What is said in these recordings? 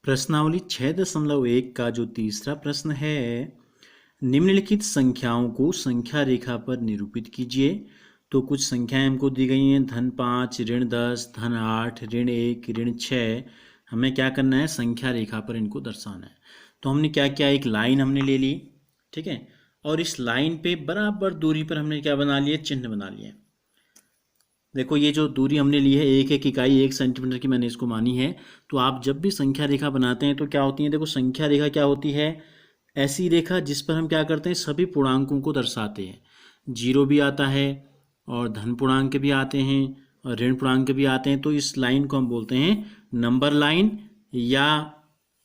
प्रश्नावली 6.1 का जो तीसरा प्रश्न है, निम्नलिखित संख्याओं को संख्या रेखा पर निरूपित कीजिए। तो कुछ संख्याएं हमको दी गई हैं, धन 5, ऋण 10, धन 8, ऋण 1, ऋण 6। हमें क्या करना है, संख्या रेखा पर इनको दर्शाना है। तो हमने क्या किया, एक लाइन हमने ले ली, ठीक है, और इस लाइन पे बराबर दूरी पर हमने क्या बना लिया, चिन्ह बना लिया। देखो ये जो दूरी हमने ली है, एक इकाई 1 सेंटीमीटर की मैंने इसको मानी है। तो आप जब भी संख्या रेखा बनाते हैं तो क्या होती है, देखो संख्या रेखा क्या होती है, ऐसी रेखा जिस पर हम क्या करते हैं, सभी पूर्णांकों को दर्शाते हैं। जीरो भी आता है और धन पूर्णांक भी आते हैं और ऋण पूर्णांक भी आते हैं। तो इस लाइन को हम बोलते हैं नंबर लाइन या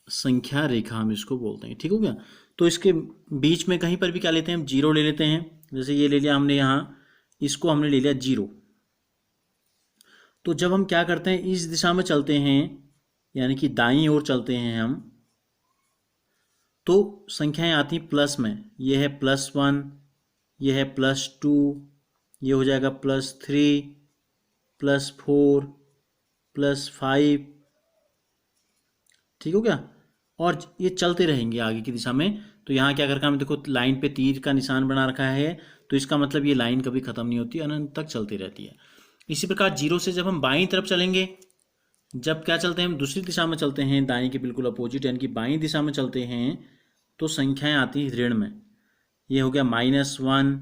संख्या रेखा, हम इसको बोलते हैं। ठीक हो गया। तो इसके बीच में कहीं पर भी क्या लेते हैं, हम जीरो ले लेते हैं। जैसे ये ले लिया हमने, यहाँ इसको हमने ले लिया जीरो। तो जब हम क्या करते हैं, इस दिशा में चलते हैं, यानी कि दाईं ओर चलते हैं हम, तो संख्याएं आती प्लस में। ये है +1, ये है +2, ये हो जाएगा +3, +4, +5। ठीक हो गया। और ये चलते रहेंगे आगे की दिशा में। तो यहाँ क्या करके हमने, देखो लाइन पे तीर का निशान बना रखा है, तो इसका मतलब ये लाइन कभी ख़त्म नहीं होती, अनंत तक चलती रहती है। इसी प्रकार जीरो से जब हम बाईं तरफ चलेंगे, जब क्या चलते हैं, हम दूसरी दिशा में चलते हैं, दाएं के बिल्कुल अपोजिट यानी कि बाईं दिशा में चलते हैं, तो संख्याएं आती हैं ऋण में। ये हो गया -1,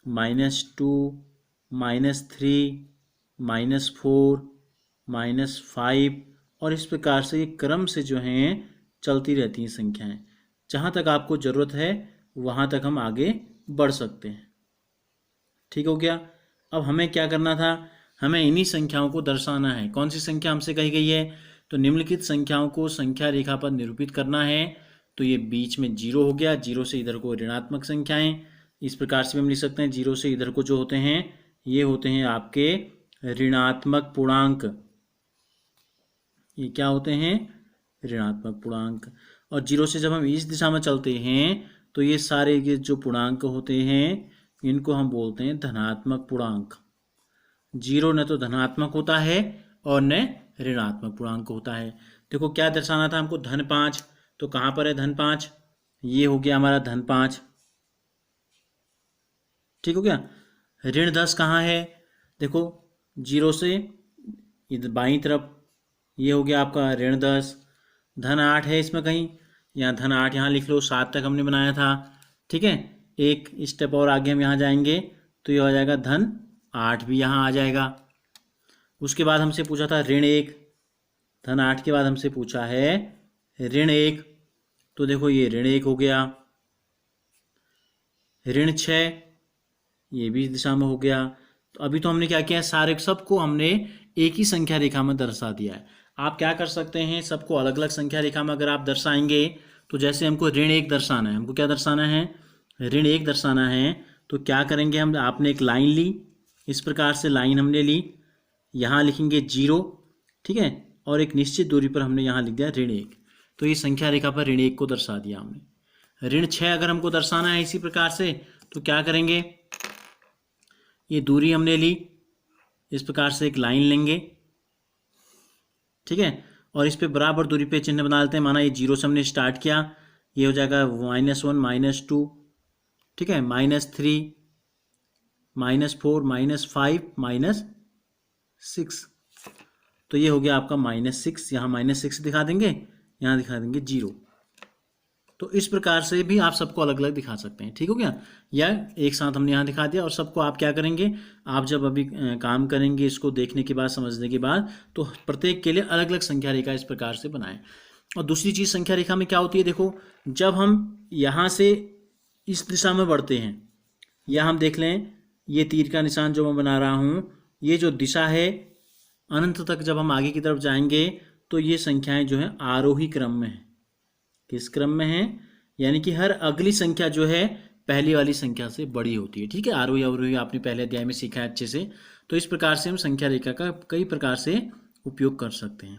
-2, -3, -4, -5, और इस प्रकार से ये क्रम से जो हैं चलती रहती हैं संख्याएं। जहाँ तक आपको ज़रूरत है वहाँ तक हम आगे बढ़ सकते हैं। ठीक हो गया। अब हमें क्या करना था, हमें इन्हीं संख्याओं को दर्शाना है। कौन सी संख्या हमसे कही गई है, तो निम्नलिखित संख्याओं को संख्या रेखा पर निरूपित करना है। तो ये बीच में जीरो हो गया, जीरो से इधर को ऋणात्मक संख्याएं। इस प्रकार से हम लिख सकते हैं, जीरो से इधर को जो होते हैं, ये होते हैं आपके ऋणात्मक पूर्णांक। ये क्या होते हैं, ऋणात्मक पूर्णांक। और जीरो से जब हम इस दिशा में चलते हैं, तो ये सारे ये जो पूर्णांक होते हैं, इनको हम बोलते हैं धनात्मक पूर्णांक। जीरो न तो धनात्मक होता है और न ऋणात्मक पूर्णांक होता है। देखो क्या दर्शाना था हमको, धन 5, तो कहाँ पर है धन 5, ये हो गया हमारा धन 5। ठीक हो गया। ऋण 10 कहाँ है, देखो जीरो से इधर बाईं तरफ, ये हो गया आपका ऋण 10। धन 8 है इसमें कहीं, यहाँ धन 8 यहाँ लिख लो, 7 तक हमने बनाया था। ठीक है, एक स्टेप और आगे हम यहाँ जाएंगे तो ये हो जाएगा धन 8 भी यहाँ आ जाएगा। उसके बाद हमसे पूछा था ऋण 1, धन 8 के बाद हमसे पूछा है ऋण 1, तो देखो ये ऋण 1 हो गया। ऋण 6, ये भी इस दिशा में हो गया। तो अभी तो हमने क्या किया है, सारे सबको हमने एक ही संख्या रेखा में दर्शा दिया है। आप क्या कर सकते हैं, सबको अलग अलग संख्या रेखा में अगर आप दर्शाएंगे, तो जैसे हमको ऋण 1 दर्शाना है, हमको क्या दर्शाना है, ऋण 1 दर्शाना है, तो क्या करेंगे हम, आपने एक लाइन ली, इस प्रकार से लाइन हमने ली, यहाँ लिखेंगे 0, ठीक है, और एक निश्चित दूरी पर हमने यहाँ लिख दिया ऋण 1। तो ये संख्या रेखा पर ऋण 1 को दर्शा दिया हमने। ऋण 6 अगर हमको दर्शाना है इसी प्रकार से, तो क्या करेंगे, ये दूरी हमने ली, इस प्रकार से एक लाइन लेंगे, ठीक है, और इस पे बराबर दूरी पे चिन्ह बना लेते हैं। माना ये 0 से हमने स्टार्ट किया, ये हो जाएगा -1, -2, ठीक है, -3, -4, -5, -6। तो ये हो गया आपका -6, यहाँ -6 दिखा देंगे, यहाँ दिखा देंगे 0। तो इस प्रकार से भी आप सबको अलग अलग दिखा सकते हैं। ठीक हो गया, या एक साथ हमने यहाँ दिखा दिया। और सबको आप क्या करेंगे, आप जब अभी काम करेंगे इसको देखने के बाद, समझने के बाद, तो प्रत्येक के लिए अलग अलग संख्या रेखा इस प्रकार से बनाएं। और दूसरी चीज़ संख्या रेखा में क्या होती है, देखो जब हम यहाँ से इस दिशा में बढ़ते हैं, या हम देख लें ये तीर का निशान जो मैं बना रहा हूँ, ये जो दिशा है अनंत तक जब हम आगे की तरफ जाएंगे, तो ये संख्याएं जो हैं आरोही क्रम में हैं। किस क्रम में है, यानी कि हर अगली संख्या जो है पहली वाली संख्या से बड़ी होती है। ठीक है, आरोही अवरोही आपने पहले अध्याय में सीखा है अच्छे से। तो इस प्रकार से हम संख्या रेखा का कई प्रकार से उपयोग कर सकते हैं।